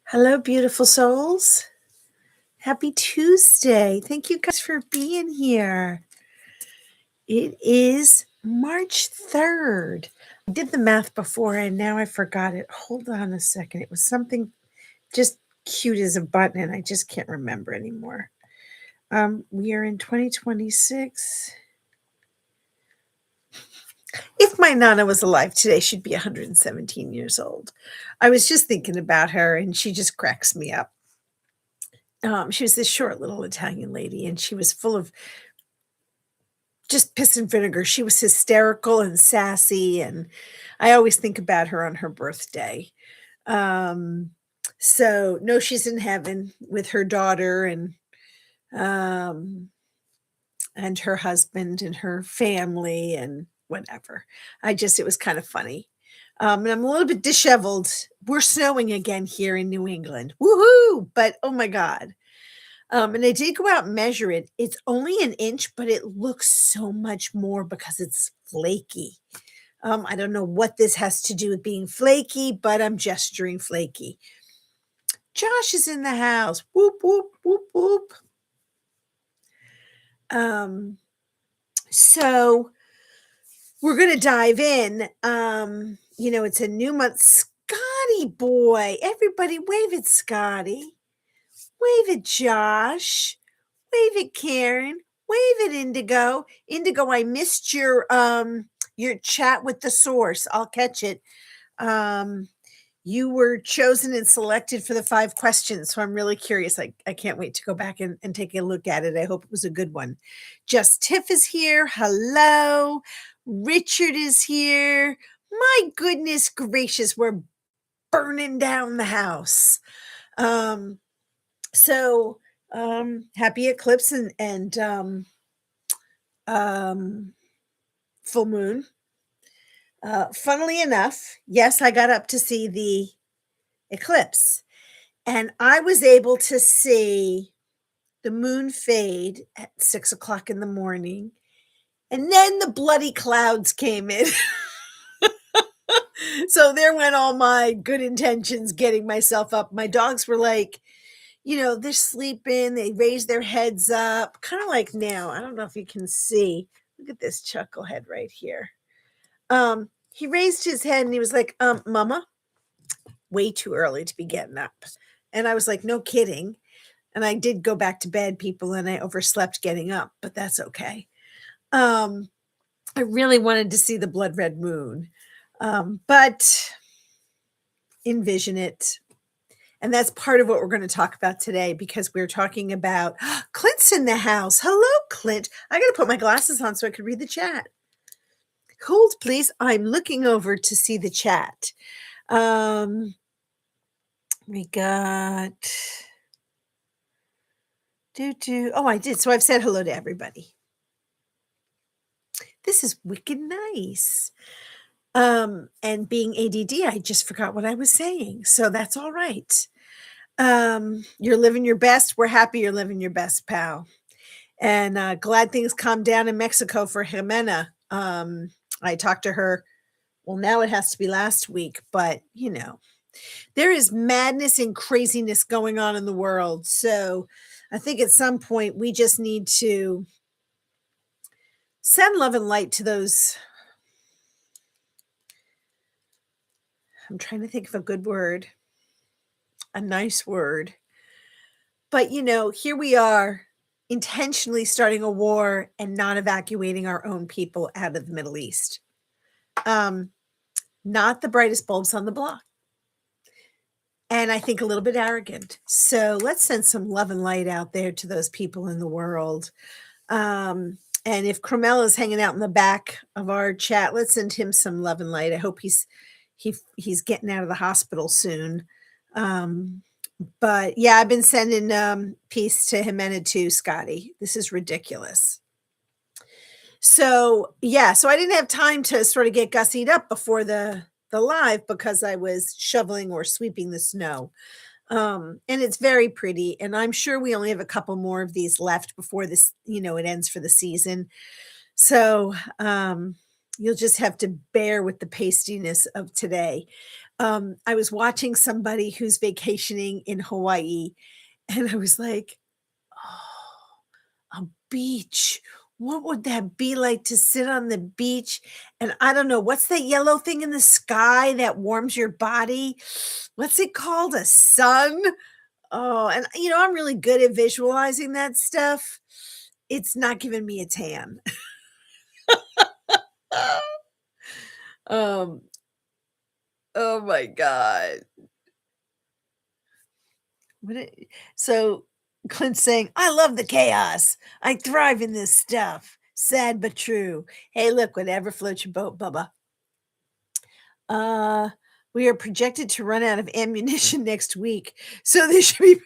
Hello, beautiful souls. Happy Tuesday. Thank you guys for being here. It is March 3rd. I did the math before and now I forgot it. Hold on a second. It was something just cute as a button and I just can't remember anymore. We are in 2026. If my Nana was alive today, she'd be 117 years old. I was just thinking about her and she just cracks me up. She was this short little Italian lady, and she was full of just piss and vinegar. She was hysterical and sassy, and I always think about her on her birthday. Um, so no, she's in heaven with her daughter um, and her husband and her family and whatever. It was kind of funny. And I'm a little bit disheveled. We're snowing again here in New England. Woohoo! But oh my God. And I did go out and measure it. It's only an inch, but it looks so much more because it's flaky. I don't know what this has to do with being flaky, but I'm gesturing flaky. Josh is in the house. Whoop, whoop, whoop, whoop. So we're going to dive in. It's a new month. Scotty boy. Everybody wave at Scotty. Wave at Josh. Wave at Karen. Wave at Indigo. Indigo, I missed your chat with the source. I'll catch it. You were chosen and selected for the 5 questions, so I'm really curious. I can't wait to go back and take a look at it. I hope it was a good one. Just Tiff is here. Hello. Richard is here. My goodness gracious, we're burning down the house. Happy eclipse and full moon. Funnily enough, yes, I got up to see the eclipse, and I was able to see the moon fade at 6:00 in the morning, and then the bloody clouds came in. So there went all my good intentions getting myself up. My dogs were like, they're sleeping, they raise their heads up, kind of like now. I don't know if you can see. Look at this chucklehead right here. He raised his head and he was like, Mama, way too early to be getting up. And I was like, no kidding. And I did go back to bed, people, and I overslept getting up, but that's okay. I really wanted to see the blood red moon, but envision it. And that's part of what we're going to talk about today, because we're talking about Clint's in the house. Hello, Clint. I got to put my glasses on so I could read the chat. Hold, please. I'm looking over to see the chat. We got Oh, I did. So I've said hello to everybody. This is wicked nice. And being ADD, I just forgot what I was saying. So that's all right. You're living your best. We're happy you're living your best, pal. And glad things calmed down in Mexico for Jimena. I talked to her. Well, now it has to be last week, but there is madness and craziness going on in the world. So I think at some point we just need to send love and light to those. I'm trying to think of a good word, a nice word. But, here we are intentionally starting a war and not evacuating our own people out of the Middle East. Not the brightest bulbs on the block. And I think a little bit arrogant. So let's send some love and light out there to those people in the world. And if Cromell is hanging out in the back of our chat, let's send him some love and light. I hope he's getting out of the hospital soon. But yeah, I've been sending peace to Jimena too, Scotty. This is ridiculous. So yeah, so I didn't have time to sort of get gussied up before the live because I was shoveling or sweeping the snow. And it's very pretty. And I'm sure we only have a couple more of these left before this, it ends for the season. So you'll just have to bear with the pastiness of today. I was watching somebody who's vacationing in Hawaii, and I was like, "Oh, a beach. What would that be like to sit on the beach?" And I don't know, what's that yellow thing in the sky that warms your body? What's it called? A sun? Oh, and, I'm really good at visualizing that stuff. It's not giving me a tan. Um, oh my god. What it so Clint's saying, "I love the chaos. I thrive in this stuff. Sad but true. Hey, look, whatever floats your boat, Bubba." Uh, we are projected to run out of ammunition next week. So this should be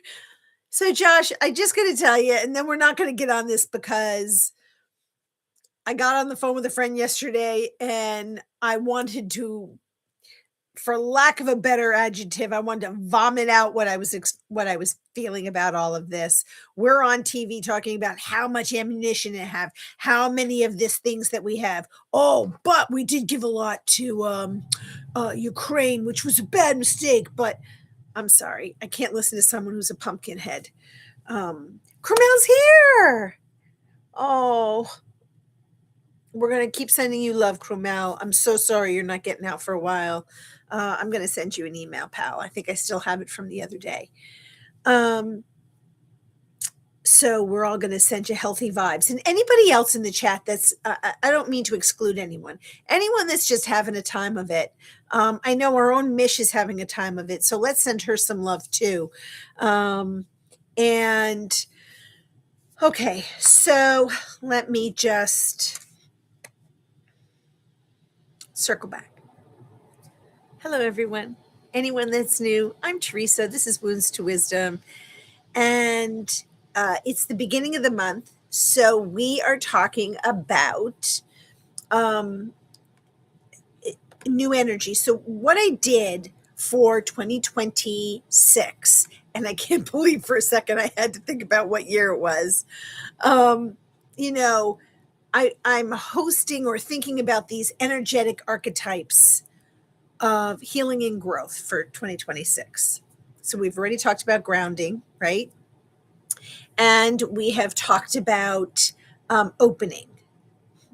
so Josh, I just gotta tell you, and then we're not gonna get on this because I got on the phone with a friend yesterday and I wanted to, for lack of a better adjective, I wanted to vomit out what I was feeling about all of this. We're on TV talking about how much ammunition they have, how many of these things that we have. Oh, but we did give a lot to Ukraine, which was a bad mistake. But I'm sorry, I can't listen to someone who's a pumpkin head. Crumel's here. Oh, we're gonna keep sending you love, Cromel. I'm so sorry you're not getting out for a while. I'm gonna send you an email, pal. I think I still have it from the other day. Um, so we're all gonna send you healthy vibes. And anybody else in the chat that's I don't mean to exclude anyone. Anyone that's just having a time of it. I know our own Mish is having a time of it, so let's send her some love too. And okay, so let me just circle back. Hello, everyone. Anyone that's new, I'm Teresa. This is Wounds to Wisdom. And it's the beginning of the month. So we are talking about um, new energy. So, what I did for 2026, and I can't believe for a second I had to think about what year it was. Um, you know, I'm hosting or thinking about these energetic archetypes of healing and growth for 2026. So we've already talked about grounding, right? And we have talked about opening,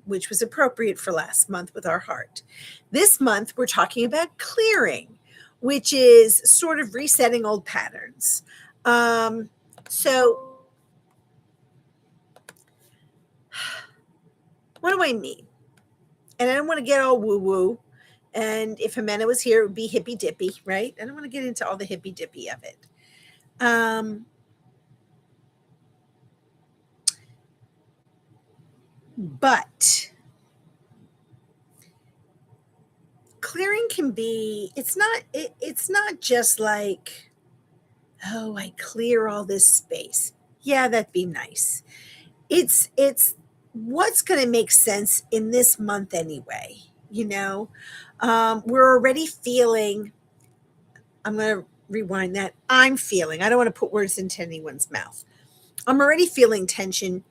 which was appropriate for last month with our heart. This month, we're talking about clearing, which is sort of resetting old patterns. So, what do I mean? And I don't want to get all woo woo. And if Jimena was here, it would be hippy dippy, right? I don't want to get into all the hippy dippy of it. But clearing can be, it's not just like, oh, I clear all this space. Yeah, that'd be nice. It's what's going to make sense in this month anyway, we're already feeling, I'm going to rewind that. I'm feeling, I don't want to put words into anyone's mouth. I'm already feeling tension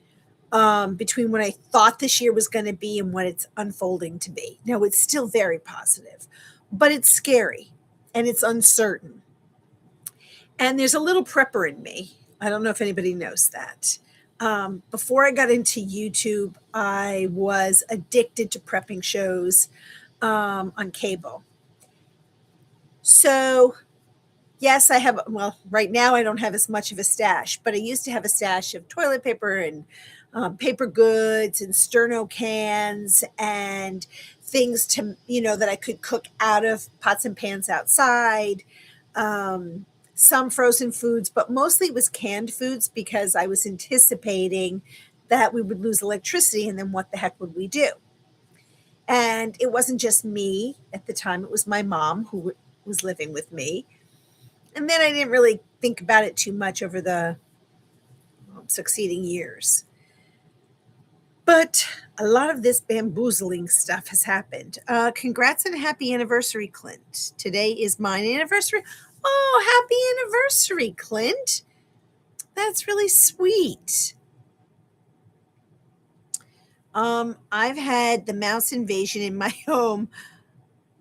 between what I thought this year was going to be and what it's unfolding to be. Now, it's still very positive, but it's scary and it's uncertain. And there's a little prepper in me. I don't know if anybody knows that. Before I got into YouTube, I was addicted to prepping shows on cable. So, yes, I have, well, right now I don't have as much of a stash, but I used to have a stash of toilet paper and paper goods and sterno cans and things to, that I could cook out of pots and pans outside. Some frozen foods, but mostly it was canned foods because I was anticipating that we would lose electricity and then what the heck would we do? And it wasn't just me at the time, it was my mom who was living with me. And then I didn't really think about it too much over the succeeding years. But a lot of this bamboozling stuff has happened. Congrats and happy anniversary, Clint. Today is mine anniversary. Oh, happy anniversary, Clint. That's really sweet. I've had the mouse invasion in my home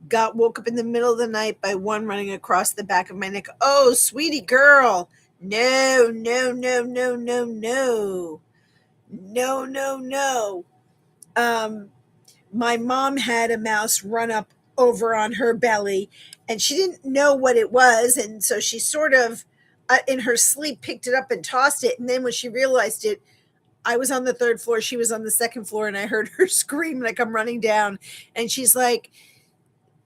Got woke up in the middle of the night by one running across the back of my neck. Oh, sweetie girl. No, no, no, no, no, no. No, no, no. Um, my mom had a mouse run up over on her belly, and she didn't know what it was, and so she sort of in her sleep picked it up and tossed it, and then when she realized it, I was on the third floor, she was on the second floor, and I heard her scream like I'm running down, and she's like,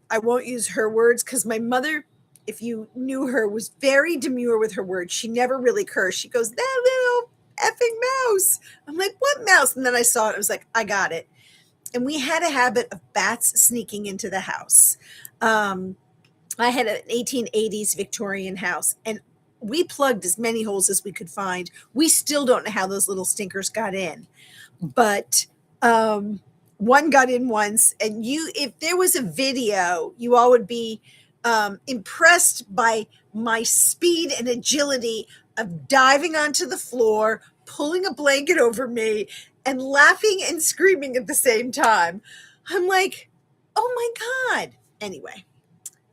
I won't use her words because my mother, if you knew her, was very demure with her words. She never really cursed. She goes, that little effing mouse. I'm like, what mouse? And then I saw it. I was like, I got it. And we had a habit of bats sneaking into the house. Um, I had an 1880s Victorian house, and we plugged as many holes as we could find. We still don't know how those little stinkers got in, but um, one got in once. And you, if there was a video, you all would be impressed by my speed and agility of diving onto the floor, pulling a blanket over me, and laughing and screaming at the same time. I'm like, oh my God. Anyway,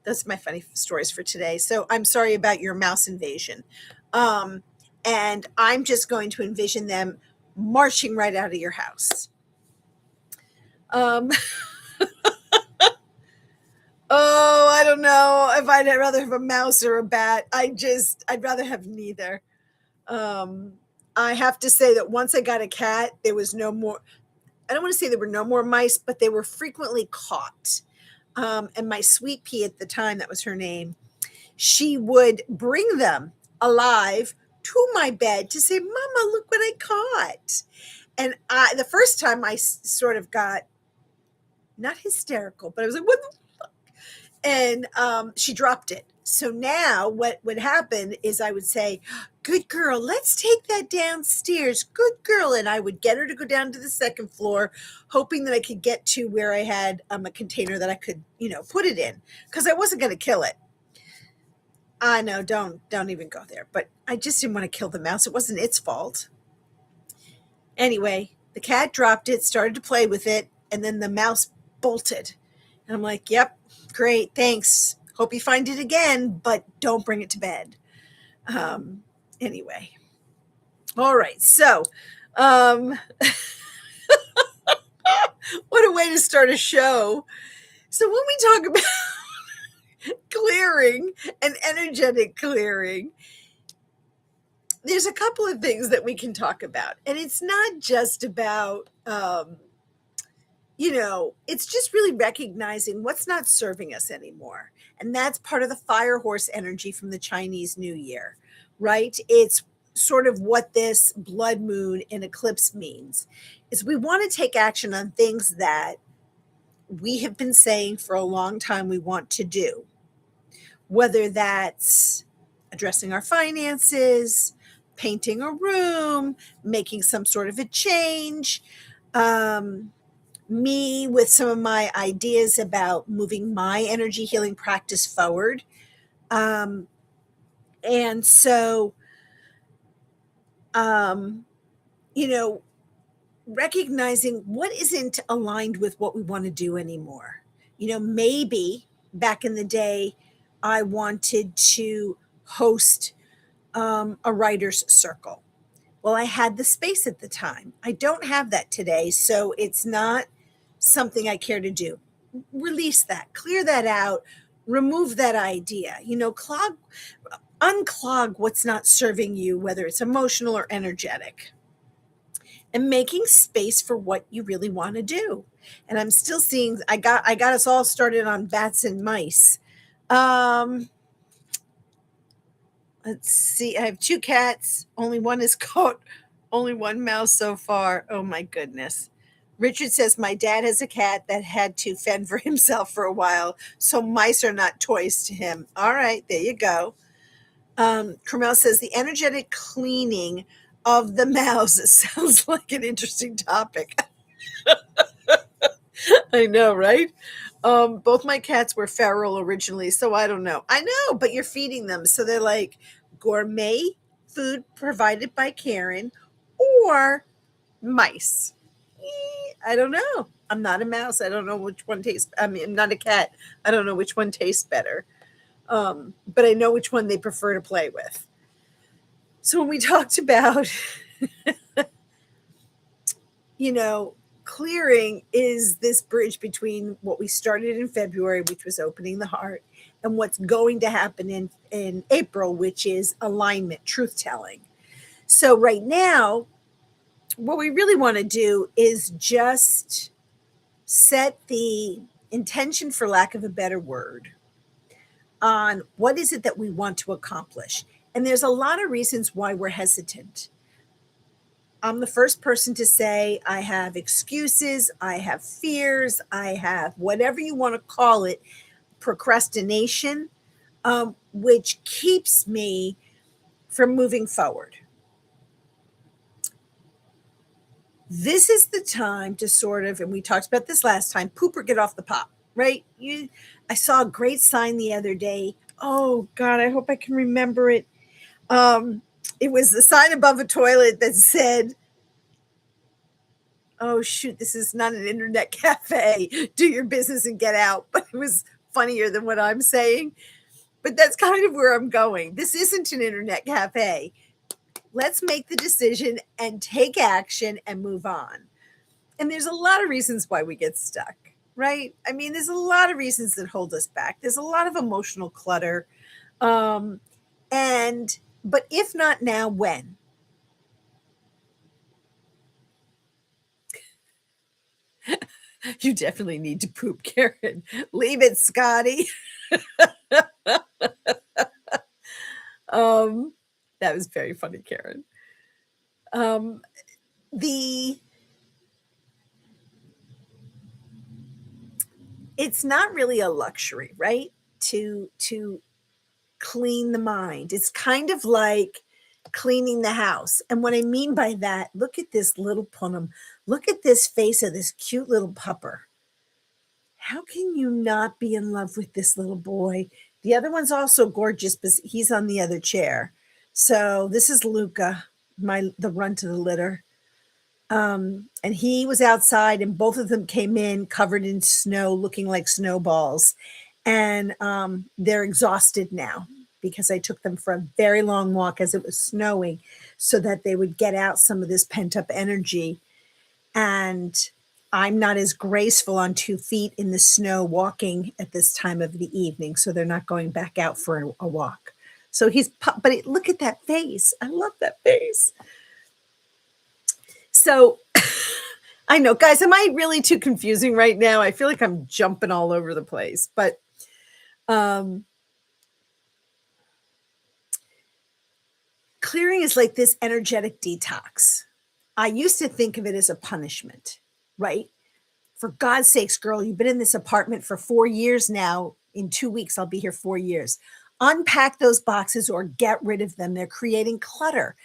that's my funny stories for today. So I'm sorry about your mouse invasion. Um, and I'm just going to envision them marching right out of your house. Um, oh, I don't know if I'd rather have a mouse or a bat. I'd rather have neither. Um, I have to say that once I got a cat, there was no more, I don't want to say there were no more mice, but they were frequently caught. And my sweet pea at the time, that was her name, she would bring them alive to my bed to say, Mama, look what I caught. And the first time I sort of got not hysterical, but I was like, what the? And she dropped it. So now what would happen is I would say, good girl, let's take that downstairs. Good girl. And I would get her to go down to the second floor, hoping that I could get to where I had a container that I could, put it in, because I wasn't going to kill it. I know, don't even go there. But I just didn't want to kill the mouse. It wasn't its fault. Anyway, the cat dropped it, started to play with it, and then the mouse bolted. And I'm like, yep, great, thanks. Hope you find it again, but don't bring it to bed. Anyway. All right. So, um, what a way to start a show. So when we talk about clearing and energetic clearing, there's a couple of things that we can talk about. And it's not just about, it's just really recognizing what's not serving us anymore. And that's part of the fire horse energy from the Chinese New Year, right? It's sort of what this blood moon and eclipse means is we want to take action on things that we have been saying for a long time we want to do, whether that's addressing our finances, painting a room, making some sort of a change, me with some of my ideas about moving my energy healing practice forward. And so, recognizing what isn't aligned with what we want to do anymore. Maybe back in the day, I wanted to host a writer's circle. Well, I had the space at the time. I don't have that today, so it's not something I care to do. Release that, clear that out, remove that idea. Unclog what's not serving you, whether it's emotional or energetic, and making space for what you really want to do. And I'm still seeing, I got us all started on bats and mice. Let's see. I have 2 cats. Only one is caught. Only one mouse so far. Oh my goodness. Richard says my dad has a cat that had to fend for himself for a while, so mice are not toys to him. All right, there you go. Carmel says the energetic cleaning of the mouse sounds like an interesting topic. I know, right? Both my cats were feral originally, so I don't know. I know, but you're feeding them, so they're like gourmet food provided by Karen or mice. I don't know. I'm not a mouse. I don't know which one tastes. I mean, I'm not a cat. I don't know which one tastes better. But I know which one they prefer to play with. So when we talked about, you know, clearing is this bridge between what we started in February, which was opening the heart, and what's going to happen in April, which is alignment, truth telling. So right now, what we really want to do is just set the intention, for lack of a better word, on what is it that we want to accomplish. And there's a lot of reasons why we're hesitant. I'm the first person to say I have excuses, I have fears, I have whatever you want to call it, procrastination, which keeps me from moving forward. This is the time to sort of, and we talked about this last time, poop or get off the pot, right? I saw a great sign the other day. Oh God, I hope I can remember it. It was the sign above a toilet that said, oh shoot, this is not an internet cafe. Do your business and get out. But it was funnier than what I'm saying. But that's kind of where I'm going. This isn't an internet cafe. Let's make the decision and take action and move on. And there's a lot of reasons why we get stuck, right? I mean, there's a lot of reasons that hold us back. There's a lot of emotional clutter. Um, and, but if not now, when? You definitely need to poop, Karen. Leave it, Scotty. um, that was very funny, Karen. Um, the it's not really a luxury, right? To clean the mind. It's kind of like cleaning the house. And what I mean by that, look at this little punum. Look at this face of this cute little pupper. How can you not be in love with this little boy? The other one's also gorgeous, but he's on the other chair. So this is Luca, the runt of the litter. And he was outside, and both of them came in covered in snow, looking like snowballs. And they're exhausted now because I took them for a very long walk as it was snowing so that they would get out some of this pent up energy. And I'm not as graceful on 2 feet in the snow walking at this time of the evening. So they're not going back out for a walk. So look at that face. I love that face. So I know, guys, am I really too confusing right now? I feel like I'm jumping all over the place, but clearing is like this energetic detox. I used to think of it as a punishment, right? For God's sakes, girl, you've been in this apartment for 4 years now. In 2 weeks, I'll be here 4 years. Unpack those boxes or get rid of them. They're creating clutter.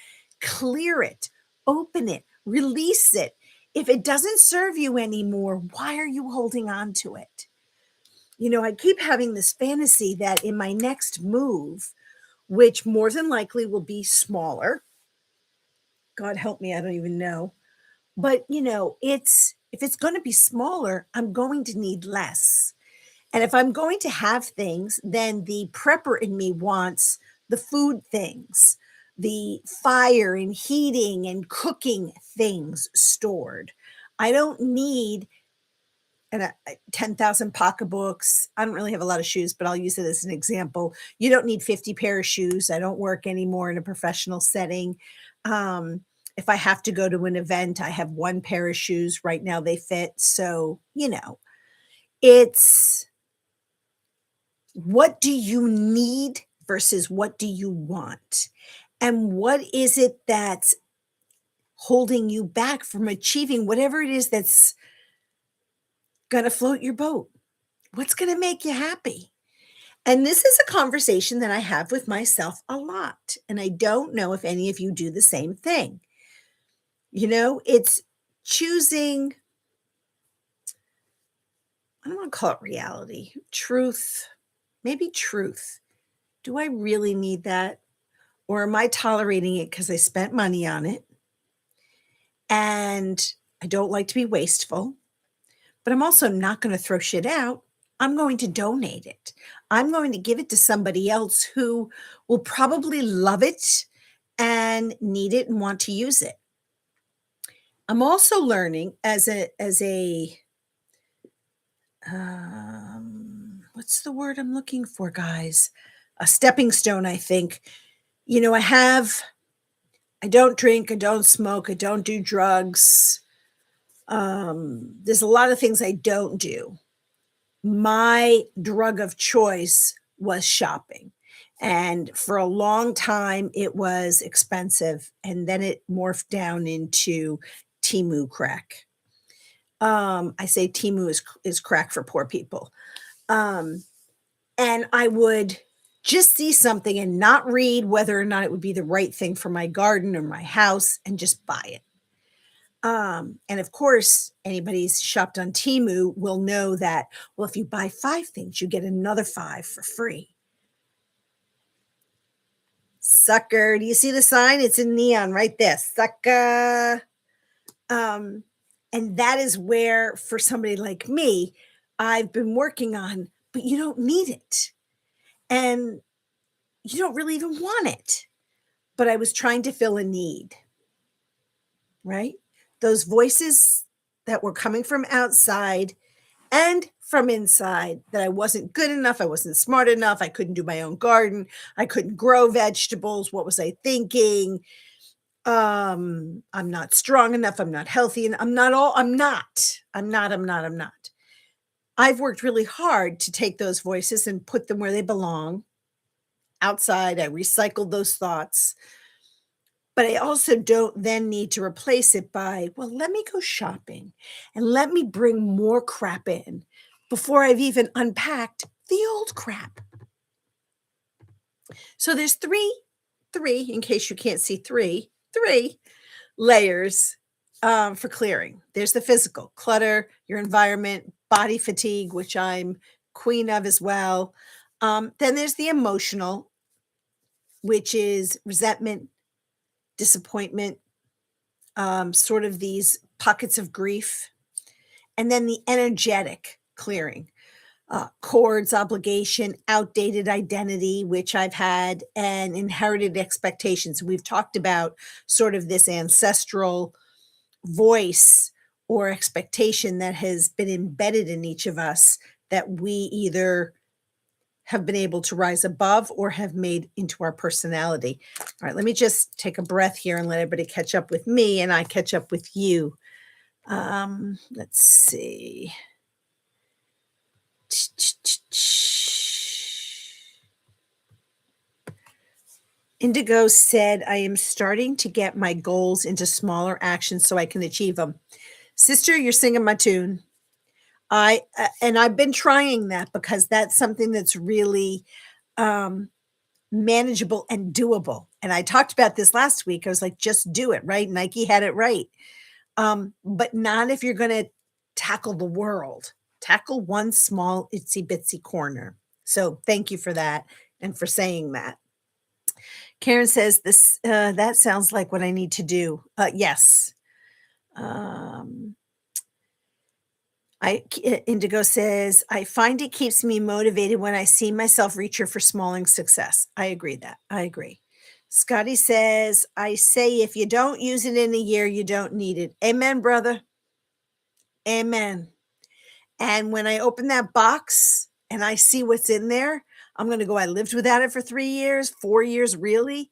Clear it, open it, release it. If it doesn't serve you anymore, why are you holding on to it? You know, I keep having this fantasy that in my next move, which more than likely will be smaller, God help me, I don't even know. But, you know, if it's going to be smaller, I'm going to need less. And if I'm going to have things, then the prepper in me wants the food things, the fire and heating and cooking things stored. I don't need 10,000 pocketbooks. I don't really have a lot of shoes, but I'll use it as an example. You don't need 50 pair of shoes. I don't work anymore in a professional setting. If I have to go to an event, I have one pair of shoes. Right now they fit. So, you know, it's what do you need versus what do you want? And what is it that's holding you back from achieving whatever it is that's going to float your boat? What's going to make you happy? And this is a conversation that I have with myself a lot. And I don't know if any of you do the same thing. You know, it's choosing, I don't want to call it reality, truth, maybe truth. Do I really need that? Or am I tolerating it because I spent money on it? And I don't like to be wasteful. but I'm also not gonna throw shit out. I'm going to donate it. I'm going to give it to somebody else who will probably love it and need it and want to use it. I'm also learning what's the word I'm looking for, guys? A stepping stone, I think. You know, I don't drink, I don't smoke, I don't do drugs. There's a lot of things I don't do. My drug of choice was shopping. And for a long time, it was expensive. And then it morphed down into Timu crack. I say Timu is crack for poor people. Um, and I would just see something and not read whether or not it would be the right thing for my garden or my house and just buy it. And of course, anybody who's shopped on Timu will know that, well, if you buy 5 things, you get another 5 for free. Sucker. Do you see the sign? It's in neon right there. Sucker. Um, and that is where, for somebody like me, I've been working on, but you don't need it. And you don't really even want it. But I was trying to fill a need, right? Those voices that were coming from outside and from inside, that I wasn't good enough, I wasn't smart enough, I couldn't do my own garden, I couldn't grow vegetables. What was I thinking? I'm not strong enough, I'm not healthy, and I'm not. I've worked really hard to take those voices and put them where they belong, outside. I recycled those thoughts. But I also don't then need to replace it by, well, let me go shopping and let me bring more crap in before I've even unpacked the old crap. So there's three, in case you can't see three layers for clearing. There's the physical, clutter, your environment, body fatigue, which I'm queen of as well. Then there's the emotional, which is resentment, disappointment, sort of these pockets of grief. And then the energetic clearing, cords, obligation, outdated identity, which I've had, and inherited expectations. We've talked about sort of this ancestral voice or expectation that has been embedded in each of us that we either have been able to rise above or have made into our personality. All right, let me just take a breath here and let everybody catch up with me and I catch up with you. Let's see. Indigo said, I am starting to get my goals into smaller actions so I can achieve them. Sister, you're singing my tune. And I've been trying that because that's something that's really manageable and doable. And I talked about this last week. I was like, just do it, right? Nike had it right. But not if you're going to tackle the world. Tackle one small itsy bitsy corner. So thank you for that and for saying that. Karen says this that sounds like what I need to do. Yes. Indigo says, I find it keeps me motivated when I see myself reach for smalling success. I agree. Scotty says, I say if you don't use it in a year, you don't need it. Amen, brother. Amen. And when I open that box and I see what's in there, I'm going to go, I lived without it for 3 years, 4 years, really?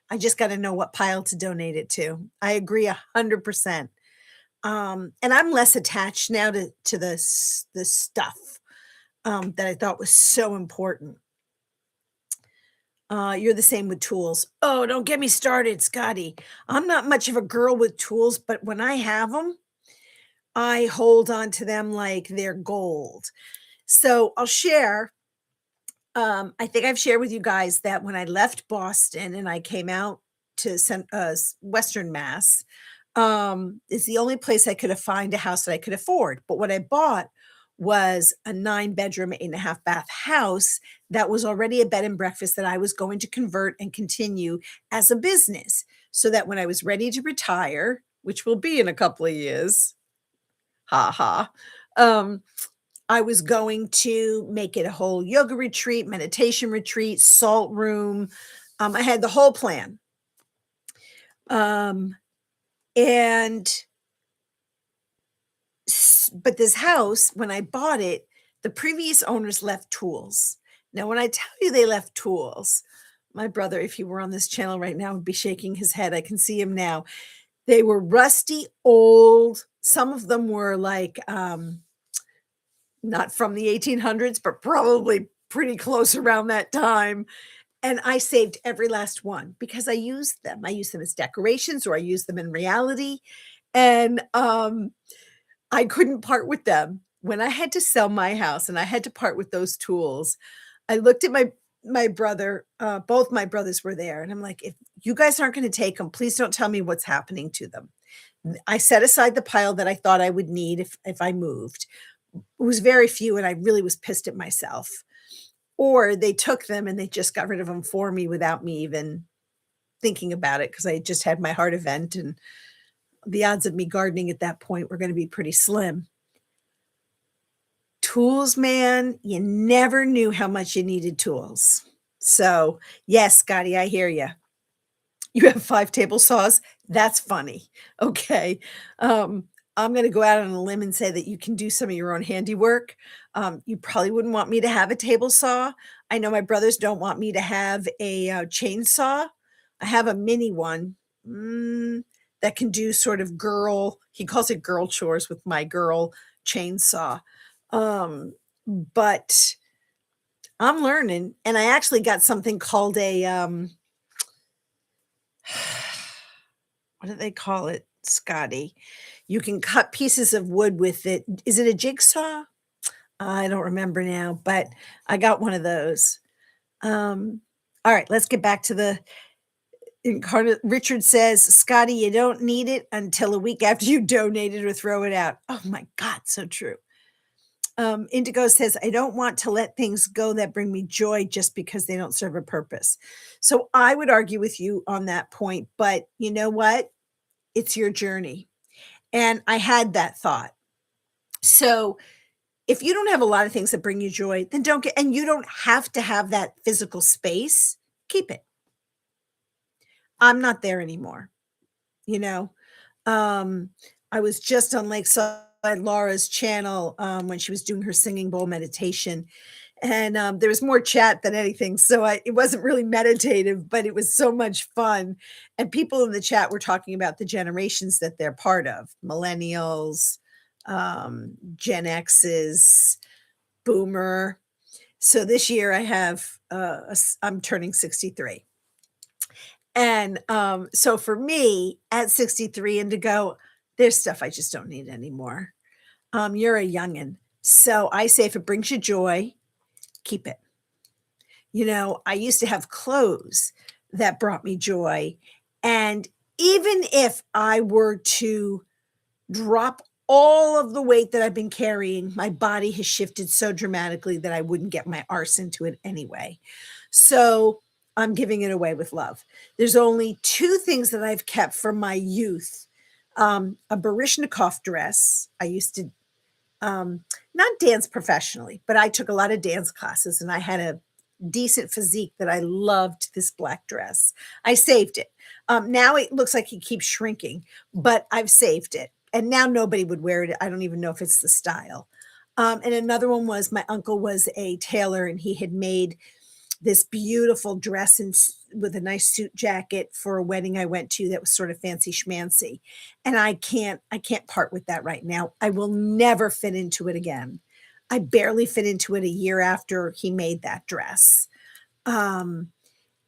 I just got to know what pile to donate it to. I agree 100%. And I'm less attached now to this stuff that I thought was so important. You're the same with tools. Oh, don't get me started, Scotty. I'm not much of a girl with tools, but when I have them, I hold on to them like they're gold. So I'll share. I think I've shared with you guys that when I left Boston and I came out to Western Mass, it's the only place I could find a house that I could afford. But what I bought was a 9-bedroom, 8.5 bath house that was already a bed and breakfast that I was going to convert and continue as a business so that when I was ready to retire, which will be in a couple of years, Ha ha. Um, I was going to make it a whole yoga retreat, meditation retreat, salt room. I had the whole plan. Um, and but this house, when I bought it, the previous owners left tools. Now, when I tell you they left tools, my brother, if he were on this channel right now, would be shaking his head. I can see him now. They were rusty, old. Some of them were like not from the 1800s, but probably pretty close around that time. And I saved every last one because I used them. I used them as decorations or I used them in reality. And I couldn't part with them. When I had to sell my house and I had to part with those tools, I looked at my brother, both my brothers were there, and I'm like, "If you guys aren't gonna take them, please don't tell me what's happening to them." I set aside the pile that I thought I would need if I moved. It was very few, and I really was pissed at myself. Or they took them and they just got rid of them for me without me even thinking about it because I just had my heart event, and the odds of me gardening at that point were gonna be pretty slim. Tools, man, you never knew how much you needed tools. So, yes, Scotty, I hear you. You have 5 table saws? That's funny. Okay. I'm gonna go out on a limb and say that you can do some of your own handiwork. You probably wouldn't want me to have a table saw. I know my brothers don't want me to have a, chainsaw. I have a mini one, that can do sort of girl he calls it girl chores with my girl chainsaw. But I'm learning, and I actually got something called a, what do they call it, Scotty? You can cut pieces of wood with it. Is it a jigsaw? I don't remember now, but I got one of those. All right, let's get back to the incarnate. Richard says, Scotty, you don't need it until a week after you donate it or throw it out. Oh my God, so true. Indigo says, I don't want to let things go that bring me joy just because they don't serve a purpose. So I would argue with you on that point, but you know what? It's your journey. And I had that thought. So if you don't have a lot of things that bring you joy, then don't get, and you don't have to have that physical space, keep it. I'm not there anymore. You know, I was just on Lakeside Laura's channel when she was doing her singing bowl meditation, and there was more chat than anything, so it wasn't really meditative, but it was so much fun. And people in the chat were talking about the generations that they're part of: millennials, Gen X's, Boomer. So this year I have I'm turning 63. And, so for me, at 63 and to go, there's stuff I just don't need anymore. You're a youngin'. So I say if it brings you joy, keep it. You know, I used to have clothes that brought me joy. And even if I were to drop all of the weight that I've been carrying, my body has shifted so dramatically that I wouldn't get my arse into it anyway. So I'm giving it away with love. There's only 2 things that I've kept from my youth. A Baryshnikov dress. I used to not dance professionally, but I took a lot of dance classes and I had a decent physique that I loved this black dress. I saved it. Now it looks like it keeps shrinking, but I've saved it. And now nobody would wear it. I don't even know if it's the style. And another one was my uncle was a tailor and he had made this beautiful dress with a nice suit jacket for a wedding I went to that was sort of fancy schmancy. And I can't part with that right now. I will never fit into it again. I barely fit into it a year after he made that dress. And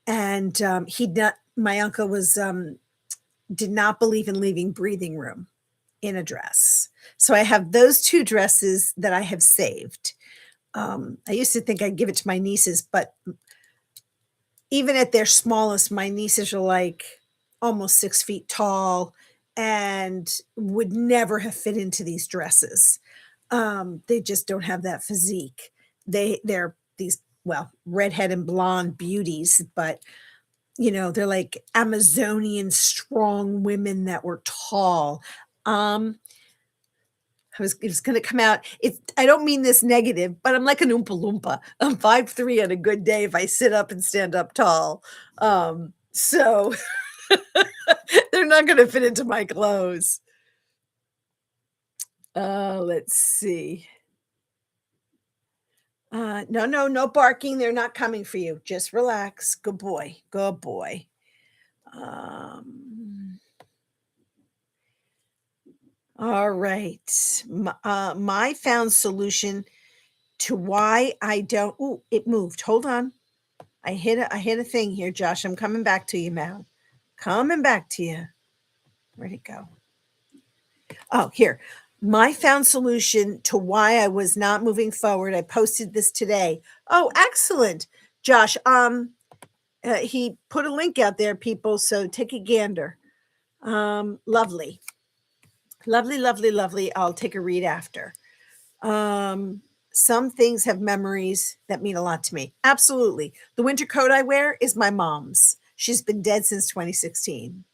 my uncle was, did not believe in leaving breathing room in a dress. So I have those 2 dresses that I have saved. I used to think I'd give it to my nieces, but even at their smallest, my nieces are like almost 6 feet tall and would never have fit into these dresses. They just don't have that physique. They're these, well, redhead and blonde beauties, but you know, they're like Amazonian strong women that were tall. Um, It was gonna come out. I don't mean this negative, but I'm like an Oompa Loompa. I'm 5'3" on a good day if I sit up and stand up tall. So they're not gonna fit into my clothes. Let's see. No, no, no barking. They're not coming for you. Just relax. Good boy. Good boy. Um, all right. My found solution to why I don't. Ooh, it moved. Hold on. I hit a thing here, Josh. I'm coming back to you, man. Coming back to you. Where'd it go? Oh, here. My found solution to why I was not moving forward. I posted this today. Oh, excellent. Josh, he put a link out there, people, so take a gander. Lovely. Lovely, lovely, lovely. I'll take a read after. Some things have memories that mean a lot to me. Absolutely. The winter coat I wear is my mom's. She's been dead since 2016.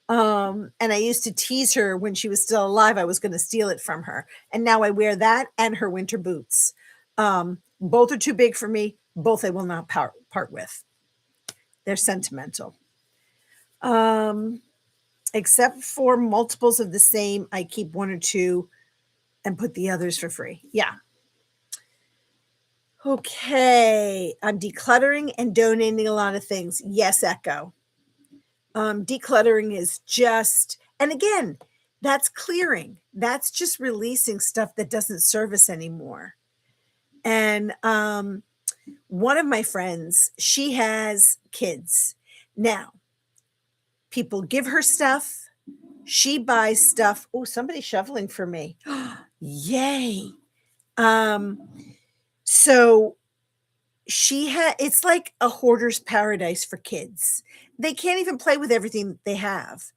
And I used to tease her when she was still alive. I was going to steal it from her. And now I wear that and her winter boots. Both are too big for me. Both I will not part with. They're sentimental. Except for multiples of the same, I keep one or two and put the others for free. Yeah. Okay. I'm decluttering and donating a lot of things. Yes, Echo. Decluttering is just, and again, that's clearing. That's just releasing stuff that doesn't serve us anymore. And one of my friends, she has kids. Now, people give her stuff. She buys stuff. Oh, somebody's shoveling for me. Yay. So it's like a hoarder's paradise for kids. They can't even play with everything they have.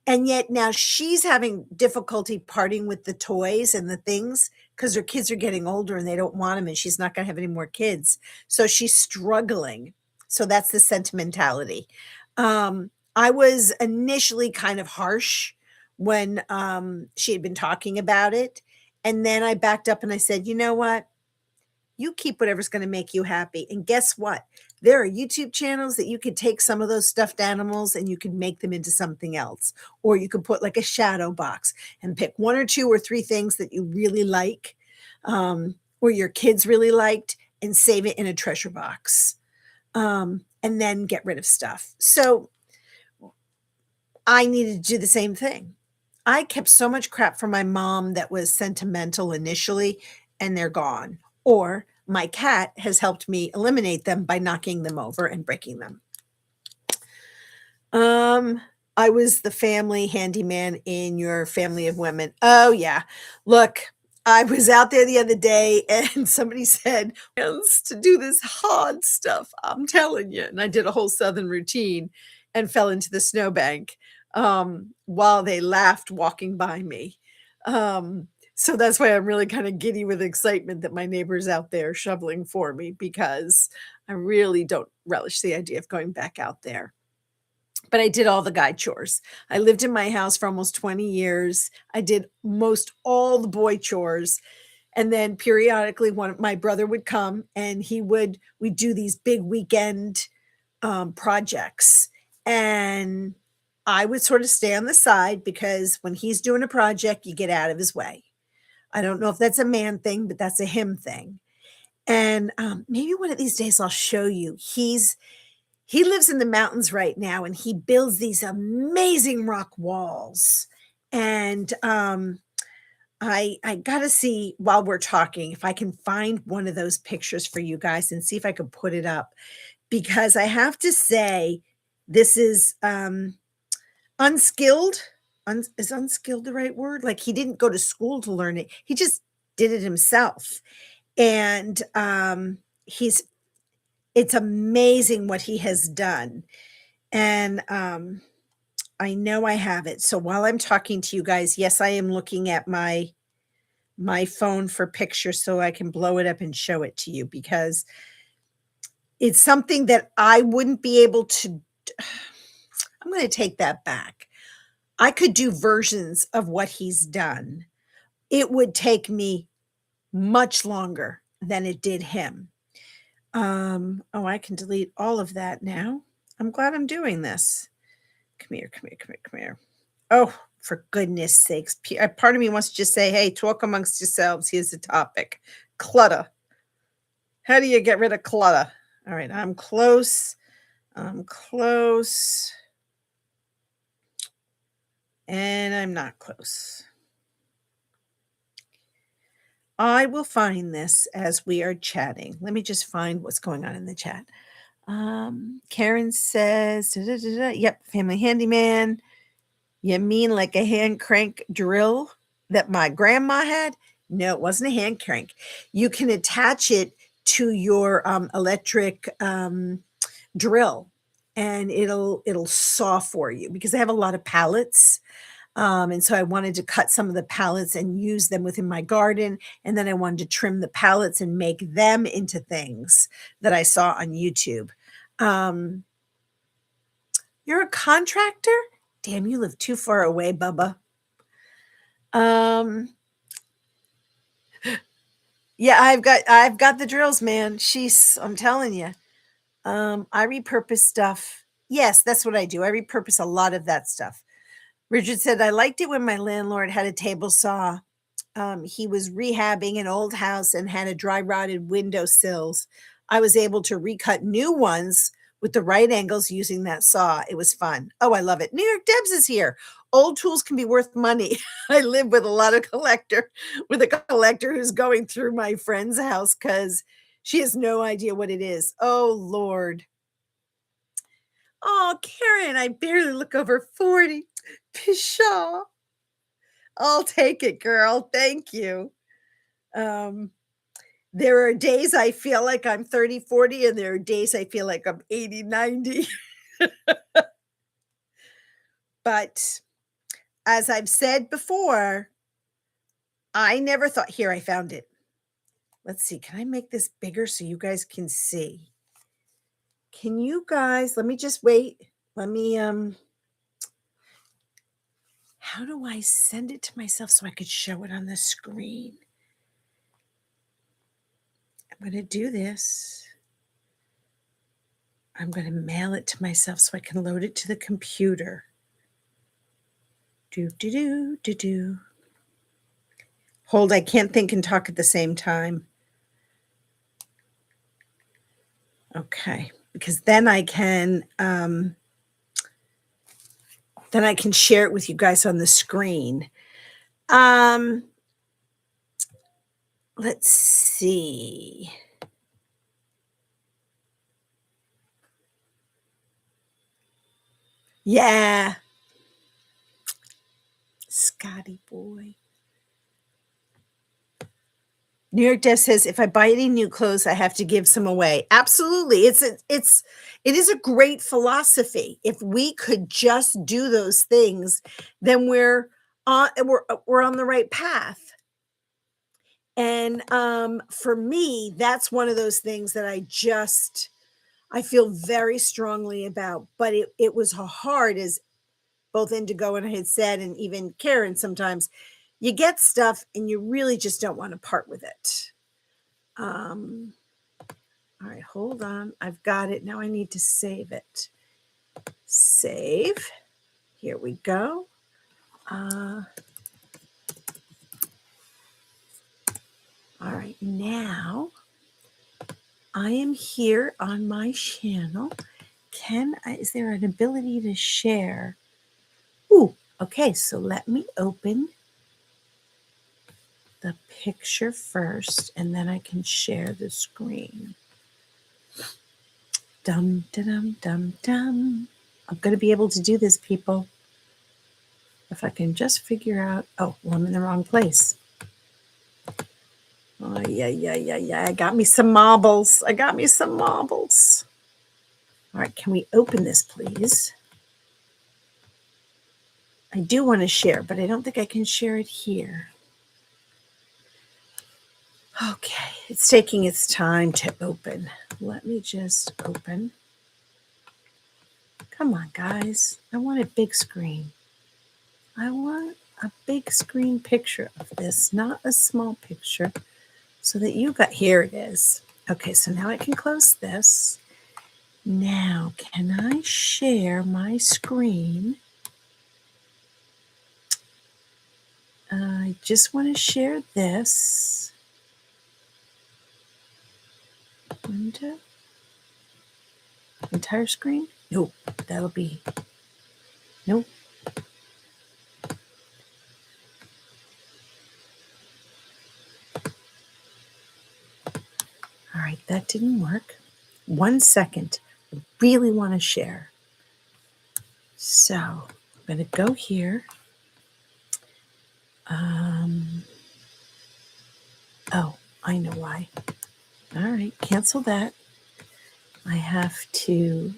And yet now she's having difficulty parting with the toys and the things because her kids are getting older and they don't want them and she's not going to have any more kids. So she's struggling. So that's the sentimentality. I was initially kind of harsh when she had been talking about it. And then I backed up and I said, you know what? You keep whatever's going to make you happy. And guess what? There are YouTube channels that you could take some of those stuffed animals and you could make them into something else. Or you could put like a shadow box and pick one or two or three things that you really like, or your kids really liked, and save it in a treasure box. And then get rid of stuff. So I needed to do the same thing. I kept so much crap from my mom that was sentimental initially, and they're gone. Or my cat has helped me eliminate them by knocking them over and breaking them. I was the family handyman in your family of women. Oh, yeah. Look, I was out there the other day and somebody said, to do this hard stuff. I'm telling you. And I did a whole Southern routine and fell into the snowbank while they laughed walking by me. So that's why I'm really kind of giddy with excitement that my neighbor's out there shoveling for me because I really don't relish the idea of going back out there. But I did all the guy chores. I lived in my house for almost 20 years. I did most all the boy chores. And then periodically my brother would come and we'd do these big weekend projects. And I would sort of stay on the side because when he's doing a project, you get out of his way. I don't know if that's a man thing, but that's a him thing. And maybe one of these days I'll show you. He lives in the mountains right now, and he builds these amazing rock walls. And I got to see while we're talking if I can find one of those pictures for you guys and see if I can put it up, because I have to say this is unskilled. Is unskilled the right word? Like he didn't go to school to learn it. He just did it himself. And it's amazing what he has done. And I know I have it. So while I'm talking to you guys, yes, I am looking at my phone for pictures so I can blow it up and show it to you, because it's something that I wouldn't be able to. I'm going to take that back. I could do versions of what he's done, it would take me much longer than it did him. Oh, I can delete all of that now. I'm glad I'm doing this. Come here, come here, come here, come here. Oh, for goodness sakes. Part of me wants to just say, hey, talk amongst yourselves. Here's the topic: clutter. How do you get rid of clutter? All right, I'm close. I'm close. And I'm not close. I will find this as we are chatting. Let me just find what's going on in the chat. Karen says, da, da, da, da, yep, family handyman. You mean like a hand crank drill that my grandma had? No, it wasn't a hand crank. You can attach it to your electric drill, and it'll saw for you, because I have a lot of pallets. And so I wanted to cut some of the pallets and use them within my garden. And then I wanted to trim the pallets and make them into things that I saw on YouTube. Um, you're a contractor? Damn, you live too far away, Bubba. Yeah, I've got the drills, man. I'm telling you. I repurpose stuff. Yes, that's what I do. I repurpose a lot of that stuff. Richard said, I liked it when my landlord had a table saw. He was rehabbing an old house and had a dry rotted window sills. I was able to recut new ones with the right angles using that saw. It was fun. Oh, I love it. New York Debs is here. Old tools can be worth money. I live with a collector who's going through my friend's house because she has no idea what it is. Oh, Lord. Oh, Karen, I barely look over 40. Pshaw. I'll take it, girl. Thank you. Um, there are days I feel like I'm 30, 40, and there are days I feel like I'm 80, 90. But as I've said before, I never thought, here, I found it. Let's see. Can I make this bigger so you guys can see? Can you guys, let me just wait. Let me, how do I send it to myself so I could show it on the screen? I'm going to do this. I'm going to mail it to myself so I can load it to the computer. Do. Hold, I can't think and talk at the same time. Okay, because then I can share it with you guys on the screen. Let's see. Yeah. Scotty boy. New York Dev says, if I buy any new clothes, I have to give some away. Absolutely. It is a great philosophy. If we could just do those things, then we're on the right path. And for me, that's one of those things that I feel very strongly about. But it was hard, as both Indigo and I had said, and even Karen, sometimes you get stuff and you really just don't want to part with it. All right, hold on. I've got it. Now I need to save it. Save. Here we go. All right, now I am here on my channel. Is there an ability to share? Ooh, okay, so let me open the picture first, and then I can share the screen. Dum, dum, dum, dum. I'm going to be able to do this, people. If I can just figure out, oh, well, I'm in the wrong place. Oh, yeah. I got me some marbles. All right, can we open this, please? I do want to share, but I don't think I can share it here. Okay, it's taking its time to open. Let me just open. Come on, guys. I want a big screen. I want a big screen picture of this, not a small picture, so that you got, here it is. Okay, so now I can close this. Now, can I share my screen? I just want to share this window. Entire screen? Nope, that'll be, nope. All right, that didn't work. 1 second. I really want to share. So I'm going to go here. Oh, I know why. All right, cancel that. I have to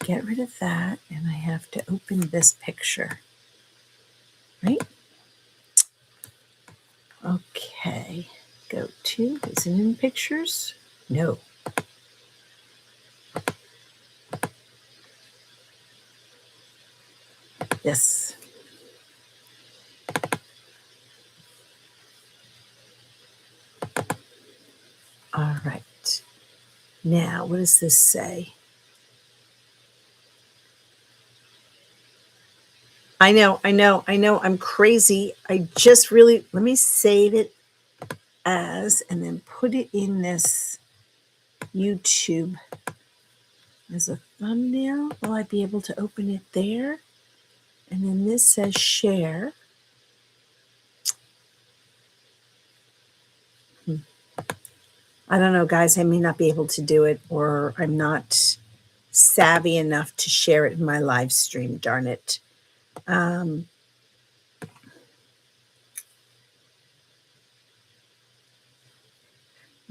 get rid of that, and I have to open this picture. Right? Okay. Go to, is it in pictures? No. Yes. All right. Now, what does this say? I know. I'm crazy. I just really, let me save it as, and then put it in this YouTube as a thumbnail. Will I be able to open it there? And then this says share. I don't know, guys. I may not be able to do it, or I'm not savvy enough to share it in my live stream. Darn it.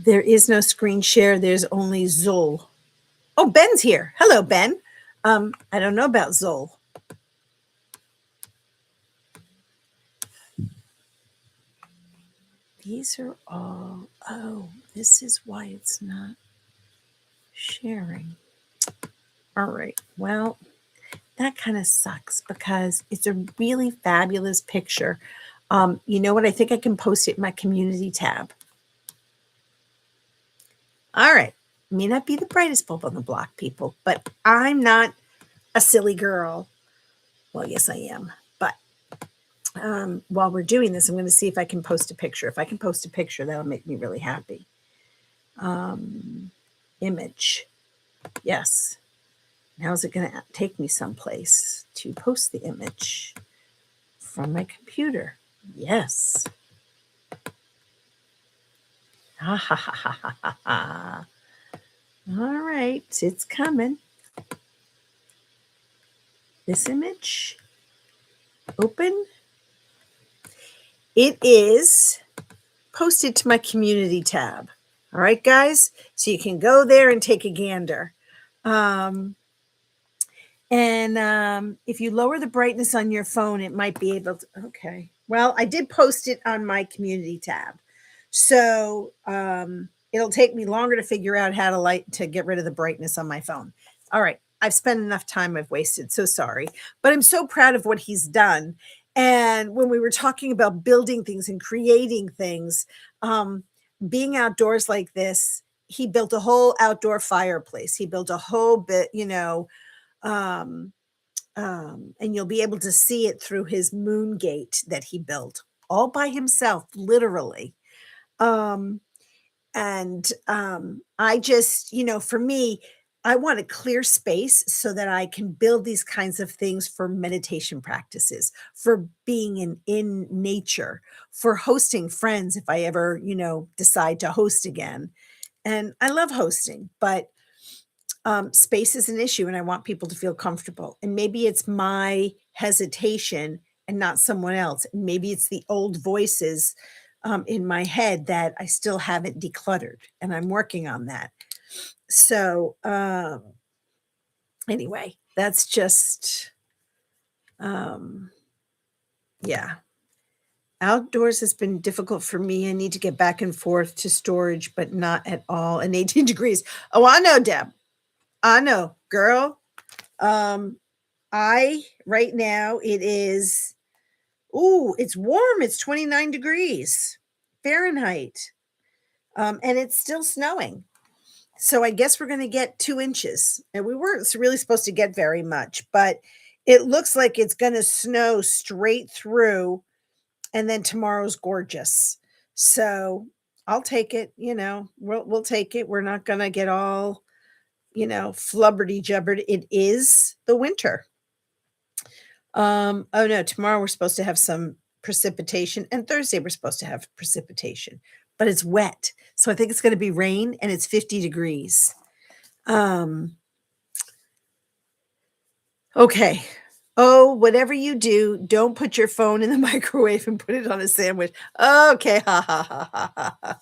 There is no screen share. There's only Zol. Oh, Ben's here. Hello, Ben. I don't know about Zol. These are all, oh, this is why it's not sharing. All right. Well, that kind of sucks because it's a really fabulous picture. You know what? I think I can post it in my community tab. All right. May not be the brightest bulb on the block, people, but I'm not a silly girl. Well, yes, I am. But while we're doing this, I'm going to see if I can post a picture. If I can post a picture, that'll make me really happy. Image. Yes. Now is it going to take me someplace to post the image from my computer? Yes. Ha ha ha ha ha ha. All right, it's coming. This image. Open. It is posted to my community tab. All right, guys. So you can go there and take a gander. If you lower the brightness on your phone, it might be able to. Okay. Well, I did post it on my community tab. So it'll take me longer to figure out how to get rid of the brightness on my phone. All right. I've spent enough time I've wasted. So sorry. But I'm so proud of what he's done. And when we were talking about building things and creating things, being outdoors like this, he built a whole outdoor fireplace. He built a whole bit, and you'll be able to see it through his moon gate that he built all by himself, literally. I just, for me, I want a clear space so that I can build these kinds of things for meditation practices, for being in nature, for hosting friends if I ever, decide to host again. And I love hosting, but space is an issue and I want people to feel comfortable. And maybe it's my hesitation and not someone else. Maybe it's the old voices in my head that I still haven't decluttered, and I'm working on that. So anyway, that's just, yeah. Outdoors has been difficult for me. I need to get back and forth to storage, but not at all in 18 degrees. Oh, I know, Deb. I know, girl. Right now it is Ooh, it's warm. It's 29 degrees Fahrenheit. And it's still snowing. So I guess we're going to get 2 inches. And we weren't really supposed to get very much, but it looks like it's going to snow straight through. And then tomorrow's gorgeous. So I'll take it. We'll take it. We're not going to get all, flubberty jubbered. It is the winter. Oh no, tomorrow we're supposed to have some precipitation, and Thursday we're supposed to have precipitation, but it's wet. So I think it's going to be rain and it's 50 degrees. Um, okay. Oh, whatever you do, don't put your phone in the microwave and put it on a sandwich. Okay. Ha ha ha ha ha.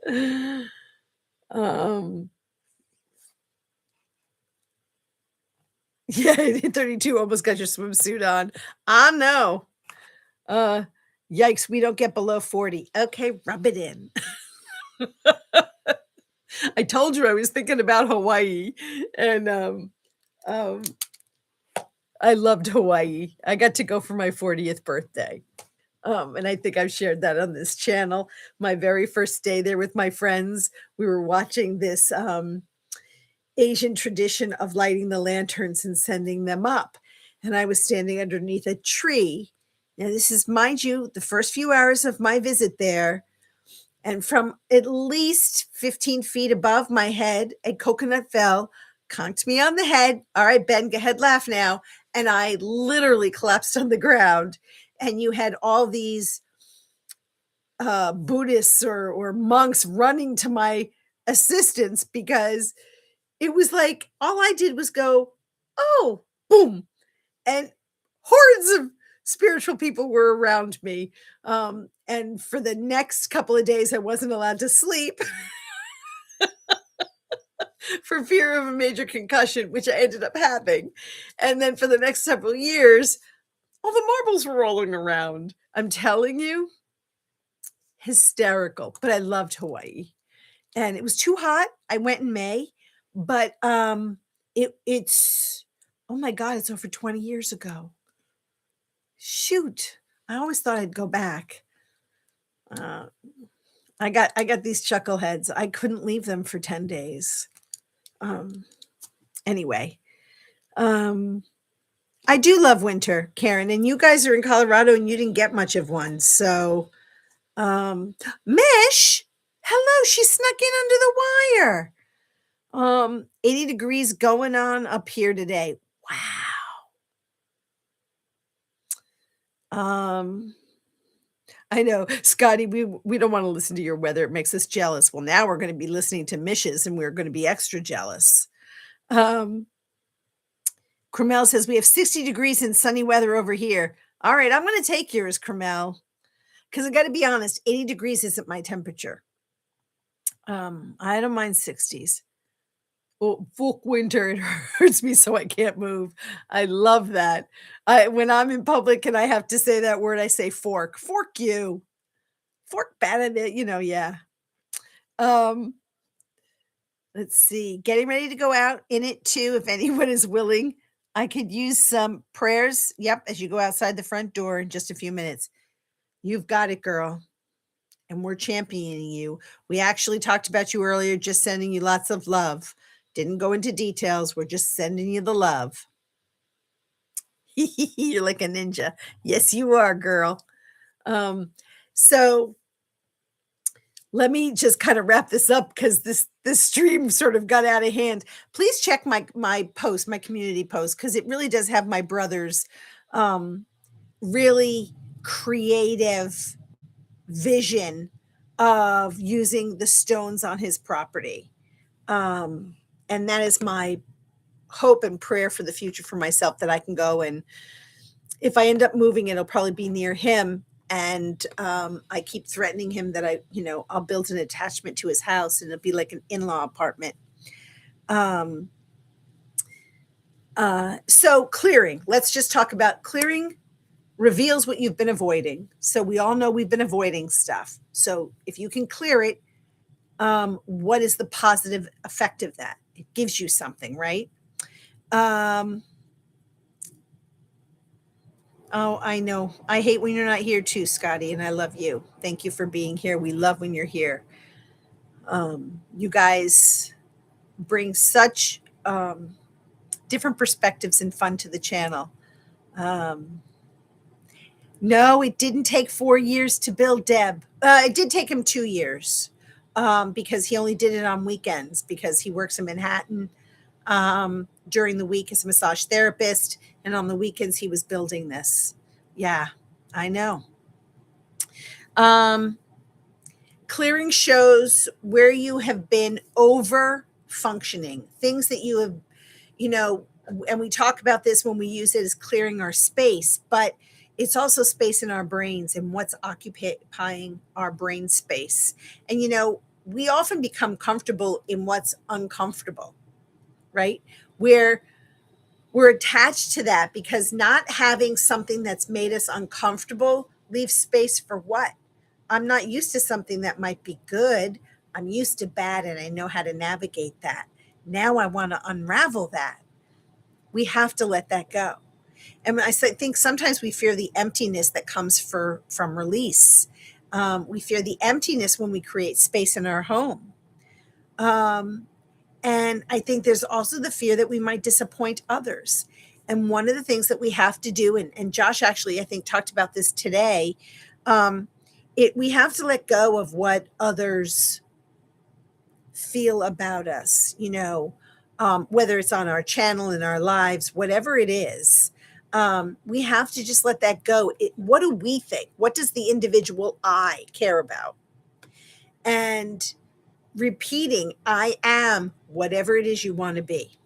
Ha. Um, yeah, 32 almost got your swimsuit on. I know. Uh, Yikes, we don't get below 40. Okay, rub it in. I told you I was thinking about Hawaii, and, um, I loved Hawaii. I got to go for my 40th birthday, and I think I've shared that on this channel. My very first day there with my friends, we were watching this, Asian tradition of lighting the lanterns and sending them up, and I was standing underneath a tree. Now this is, mind you, the first few hours of my visit there, and from at least 15 feet above my head, a coconut fell, conked me on the head. All right, Ben, go ahead, laugh now. And I literally collapsed on the ground. And you had all these Buddhists or monks running to my assistance because it was like all I did was go, oh, boom. And hordes of spiritual people were around me. And for the next couple of days, I wasn't allowed to sleep for fear of a major concussion, which I ended up having. And then for the next several years, all the marbles were rolling around. I'm telling you, hysterical. But I loved Hawaii. And it was too hot. I went in May, but it's oh my God, it's over 20 years ago. Shoot. I always thought I'd go back. Uh, I got these chuckleheads. I couldn't leave them for 10 days. Um, anyway, um, I do love winter, Karen, and you guys are in Colorado and you didn't get much of one. So, Mish, hello, she snuck in under the wire. 80 degrees going on up here today. Wow. I know, Scotty, we don't want to listen to your weather. It makes us jealous. Well, now we're going to be listening to Mish's and we're going to be extra jealous. Um, Cromel says we have 60 degrees and sunny weather over here. All right, I'm going to take yours, Cromel, because I got to be honest, 80 degrees isn't my temperature. I don't mind 60s. Oh, fuck winter, it hurts me so I can't move. I love that. When I'm in public and I have to say that word, I say fork. Fork you. Fork bad at it, yeah. Um, let's see. Getting ready to go out in it too, if anyone is willing. I could use some prayers. Yep, as you go outside the front door in just a few minutes. You've got it, girl. And we're championing you. We actually talked about you earlier, just sending you lots of love. Didn't go into details. We're just sending you the love. You're like a ninja. Yes, you are, girl. So let me just kind of wrap this up because this stream sort of got out of hand. Please check my post, my community post, because it really does have my brother's really creative vision of using the stones on his property. And that is my hope and prayer for the future for myself, that I can go, and if I end up moving, it'll probably be near him. And I keep threatening him that I'll build an attachment to his house and it'll be like an in-law apartment. So clearing, let's just talk about clearing reveals what you've been avoiding. So we all know we've been avoiding stuff. So if you can clear it, what is the positive effect of that? It gives you something, right? Oh, I know. I hate when you're not here too, Scotty, and I love you. Thank you for being here. We love when you're here. You guys bring such different perspectives and fun to the channel. Um, no, it didn't take 4 years to build Deb. It did take him 2 years because he only did it on weekends because he works in Manhattan during the week as a massage therapist, and on the weekends he was building this. Yeah, I know. Um, Clearing shows where you have been over functioning, things that you have, you know, and we talk about this when we use it as clearing our space, but it's also space in our brains and what's occupying our brain space. And, we often become comfortable in what's uncomfortable, right? Where we're attached to that because not having something that's made us uncomfortable leaves space for what? I'm not used to something that might be good. I'm used to bad and I know how to navigate that. Now I want to unravel that. We have to let that go. And think sometimes we fear the emptiness that comes from release. We fear the emptiness when we create space in our home. Um, and I think there's also the fear that we might disappoint others. And one of the things that we have to do, and Josh actually, I think, talked about this today, um, we have to let go of what others feel about us, whether it's on our channel, in our lives, whatever it is. We have to just let that go. What do we think? What does the individual I care about? And repeating, I am whatever it is you want to be.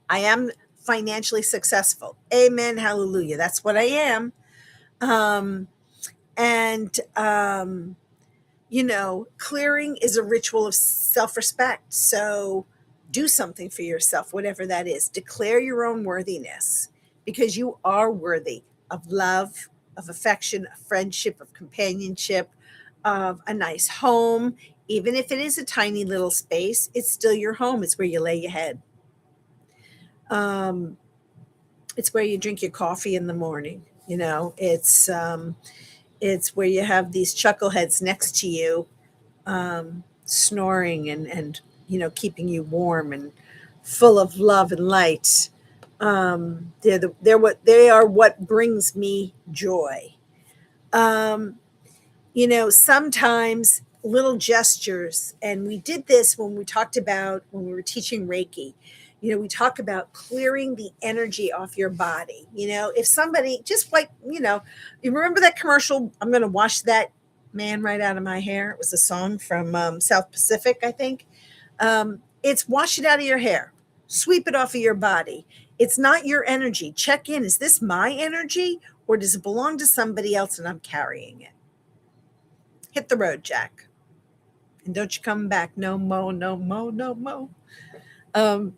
I am financially successful. Amen. Hallelujah. That's what I am. Um, and, clearing is a ritual of self respect. So do something for yourself, whatever that is. Declare your own worthiness because you are worthy of love, of affection, of friendship, of companionship, of a nice home. Even if it is a tiny little space, it's still your home. It's where you lay your head. Um, it's where you drink your coffee in the morning. It's where you have these chuckleheads next to you, snoring and keeping you warm and full of love and light. They are what brings me joy. Um, Sometimes little gestures, and we did this when we were teaching Reiki. We talk about clearing the energy off your body. If somebody just like, you remember that commercial, I'm going to wash that man right out of my hair. It was a song from South Pacific, I think. It's wash it out of your hair, sweep it off of your body. It's not your energy. Check in. Is this my energy or does it belong to somebody else and I'm carrying it? Hit the road, Jack. And don't you come back no mo, no mo, no mo. Um,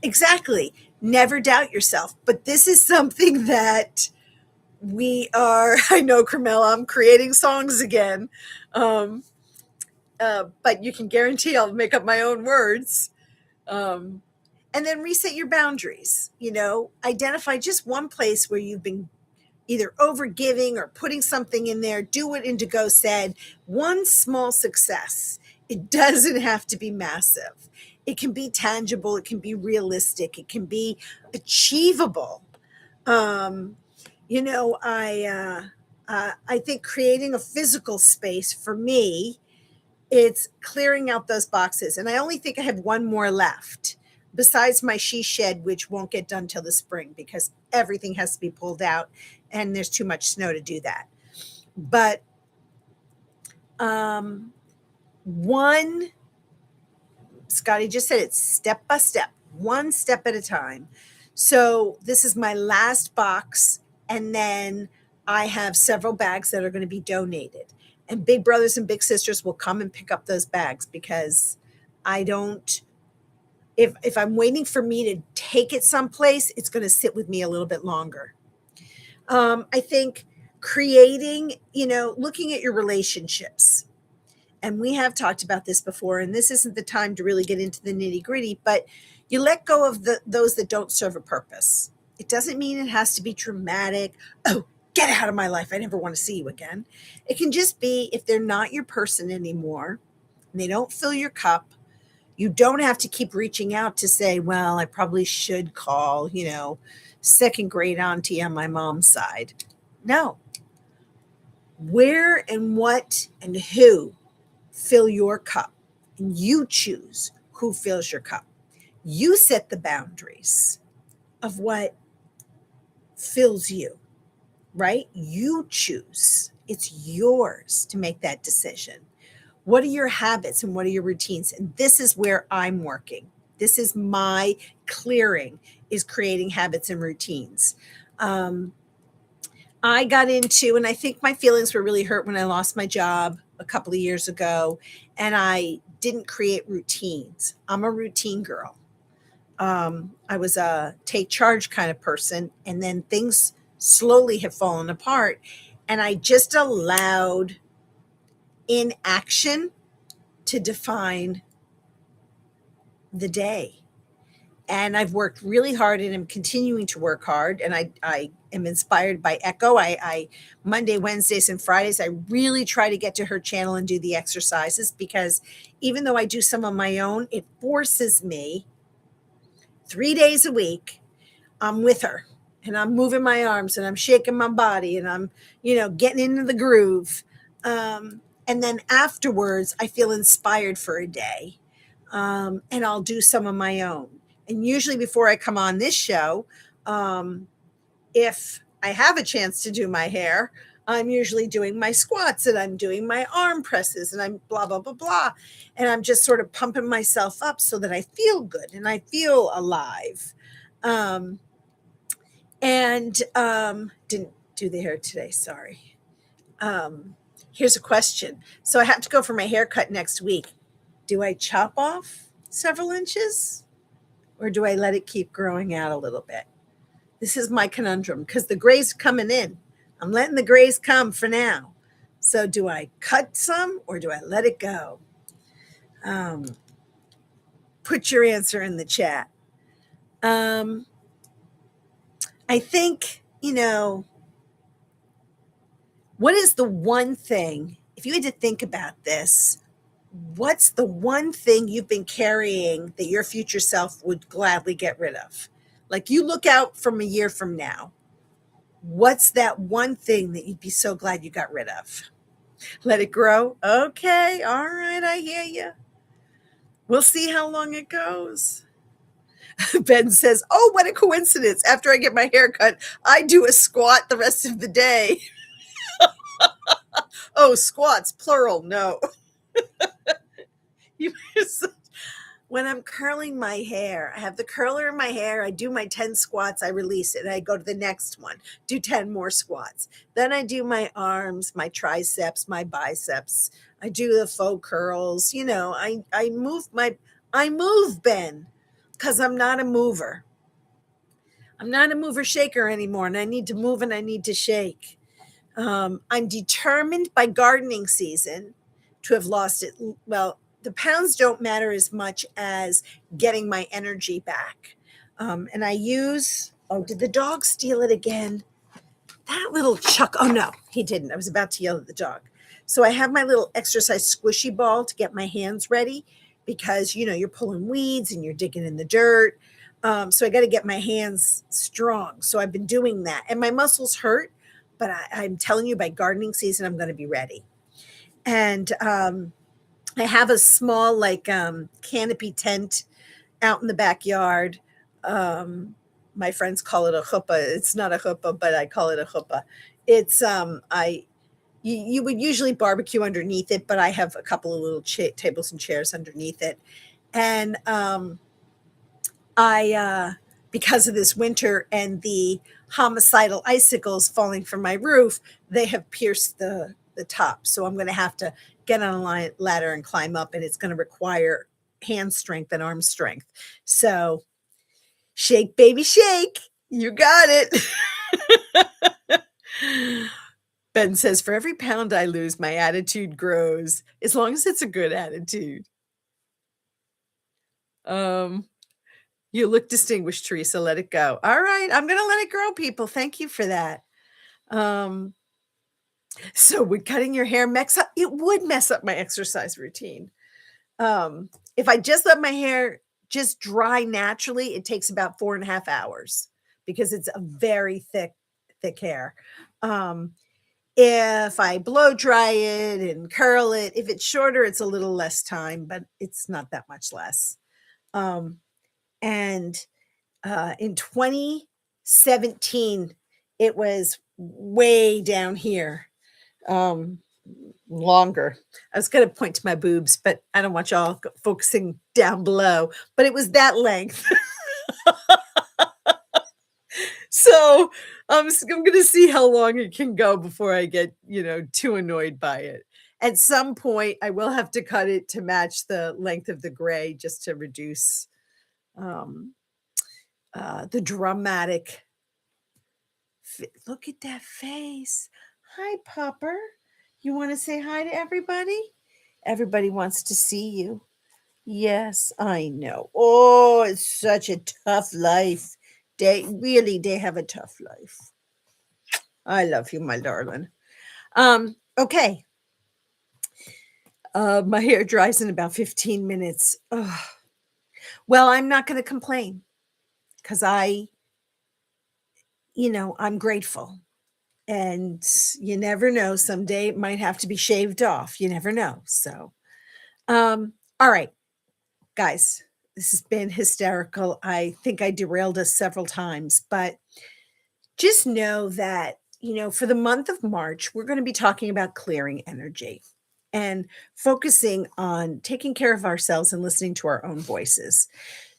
exactly. Never doubt yourself. But this is something that I know, Carmela, I'm creating songs again. Um, but you can guarantee I'll make up my own words. Um, and then reset your boundaries. Identify just one place where you've been either overgiving or putting something in there. Do what Indigo said. One small success. It doesn't have to be massive. It can be tangible. It can be realistic. It can be achievable. Um, I think creating a physical space for me, it's clearing out those boxes. And I only think I have one more left besides my she shed, which won't get done till the spring because everything has to be pulled out and there's too much snow to do that. But one, Scotty just said it, step by step, one step at a time. So this is my last box. And then I have several bags that are going to be donated. And big brothers and big sisters will come and pick up those bags because I don't, if I'm waiting for me to take it someplace, it's going to sit with me a little bit longer. I think creating, looking at your relationships And we have talked about this before, and this isn't the time to really get into the nitty gritty, but you let go of those that don't serve a purpose. It doesn't mean it has to be dramatic. Oh, get out of my life. I never want to see you again. It can just be if they're not your person anymore and they don't fill your cup, you don't have to keep reaching out to say, well, I probably should call, second grade auntie on my mom's side. No. Where and what and who fill your cup, and you choose who fills your cup. You set the boundaries of what fills you, right? You choose. It's yours to make that decision. What are your habits and what are your routines? And this is where I'm working. This is my clearing, is creating habits and routines. I got into, and I think my feelings were really hurt when I lost my job a couple of years ago, and I didn't create routines. I'm a routine girl. I was a take charge kind of person, and then things slowly have fallen apart, and I just allowed inaction to define the day. And I've worked really hard and am continuing to work hard. And I am inspired by Echo. I Monday, Wednesdays, and Fridays, I really try to get to her channel and do the exercises, because even though I do some on my own, it forces me 3 days a week. I'm with her and I'm moving my arms and I'm shaking my body and I'm, getting into the groove. And then afterwards, I feel inspired for a day. And I'll do some of my own. And usually before I come on this show, if I have a chance to do my hair, I'm usually doing my squats and I'm doing my arm presses and I'm blah, blah, blah, blah. And I'm just sort of pumping myself up so that I feel good and I feel alive. Didn't do the hair today. Sorry. Here's a question. So I have to go for my haircut next week. Do I chop off several inches or do I let it keep growing out a little bit? This is my conundrum because the gray's coming in. I'm letting the grays come for now. So do I cut some or do I let it go? Put your answer in the chat. I think, what is the one thing, if you had to think about this, what's the one thing you've been carrying that your future self would gladly get rid of? Like, you look out from a year from now, what's that one thing that you'd be so glad you got rid of? Let it grow? Okay, all right, I hear you. We'll see how long it goes. Ben says, oh, what a coincidence. After I get my hair cut, I do a squat the rest of the day. Oh, squats, plural, no. When I'm curling my hair, I have the curler in my hair, I do my 10 squats, I release it, and I go to the next one, do 10 more squats. Then I do my arms, my triceps, my biceps. I do the faux curls. I move, Ben, because I'm not a mover. I'm not a mover shaker anymore, and I need to move and I need to shake. I'm determined by gardening season to have lost it. Well, the pounds don't matter as much as getting my energy back. And I use, did the dog steal it again? That little Chuck. Oh, no, he didn't. I was about to yell at the dog. So I have my little exercise squishy ball to get my hands ready because, you're pulling weeds and you're digging in the dirt. So I got to get my hands strong. So I've been doing that. And my muscles hurt, but I'm telling you, by gardening season, I'm going to be ready. And I have a small, canopy tent out in the backyard. My friends call it a chuppah. It's not a chuppah, but I call it a chuppah. It's, you would usually barbecue underneath it, but I have a couple of little tables and chairs underneath it. And because of this winter and the homicidal icicles falling from my roof, they have pierced the top. So I'm going to have to get on a ladder and climb up, and it's going to require hand strength and arm strength. So shake, baby, shake. You got it. Ben says, "For every pound I lose, my attitude grows, as long as it's a good attitude." Um, you look distinguished, Teresa, let it go. All right, I'm gonna let it grow, people. Thank you for that. Um, so would cutting your hair mess up? It would mess up my exercise routine. If I just let my hair just dry naturally, it takes about 4.5 hours because it's a very thick hair. Um, if I blow dry it and curl it, if it's shorter, it's a little less time, but it's not that much less. Um, and in 2017, it was way down here. Um, Longer. I was gonna point to my boobs, but I don't want y'all focusing down below, but it was that length. So, I'm gonna see how long it can go before I get, too annoyed by it. At some point, I will have to cut it to match the length of the gray just to reduce, um, the dramatic look at that face. Hi, Popper. You wanna say hi to everybody? Everybody wants to see you. Yes, I know. Oh, it's such a tough life. They have a tough life. I love you, my darling. Okay. My hair dries in about 15 minutes. Ugh. Well, I'm not going to complain because I'm grateful. And you never know. Someday it might have to be shaved off. You never know. So, all right, guys, this has been hysterical. I think I derailed us several times, but just know that, for the month of March, we're going to be talking about clearing energy and focusing on taking care of ourselves and listening to our own voices.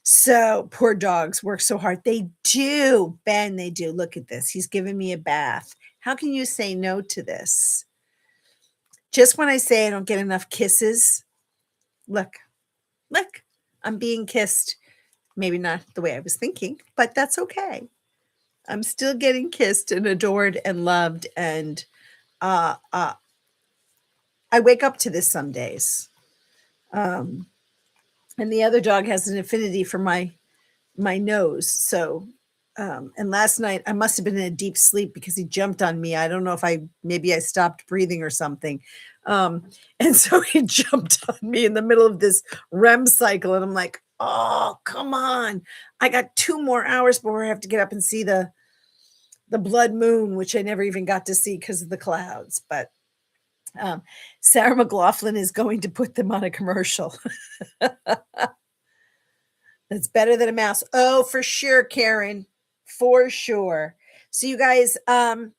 So, poor dogs work so hard. They do, Ben, they do. Look at this. He's giving me a bath. How can you say no to this? Just when I say I don't get enough kisses, look, look, I'm being kissed. Maybe not the way I was thinking, but that's okay. I'm still getting kissed and adored and loved, and uh, uh, I wake up to this some days. Um, and the other dog has an affinity for my nose. So, and last night I must have been in a deep sleep because he jumped on me. I don't know if maybe I stopped breathing or something. And so he jumped on me in the middle of this REM cycle, and I'm like, oh, come on! I got 2 more hours before I have to get up and see the blood moon, which I never even got to see because of the clouds. But Sarah McLaughlin is going to put them on a commercial. That's better than a mouse. Oh, for sure, Karen. For sure. So you guys, we're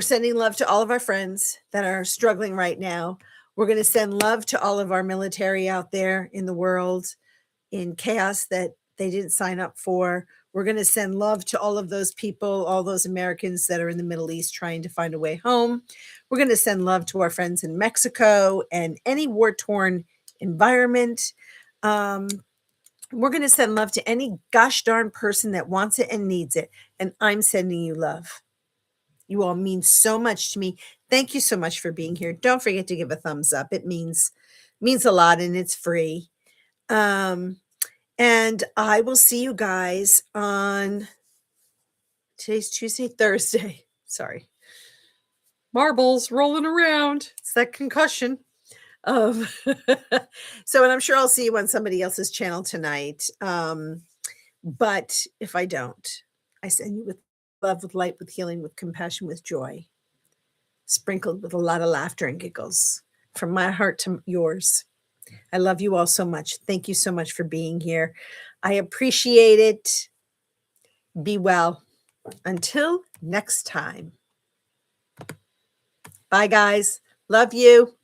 sending love to all of our friends that are struggling right now. We're going to send love to all of our military out there in the world in chaos that they didn't sign up for. We're going to send love to all of those people, all those Americans that are in the Middle East trying to find a way home. We're going to send love to our friends in Mexico and any war-torn environment. We're going to send love to any gosh darn person that wants it and needs it. And I'm sending you love. You all mean so much to me. Thank you so much for being here. Don't forget to give a thumbs up. It means a lot, and it's free. And I will see you guys on today's Tuesday, Thursday. Sorry. Marbles rolling around. It's that concussion. So, and I'm sure I'll see you on somebody else's channel tonight. But if I don't, I send you with love, with light, with healing, with compassion, with joy, sprinkled with a lot of laughter and giggles from my heart to yours. I love you all so much. Thank you so much for being here. I appreciate it. Be well. Until next time. Bye, guys. Love you.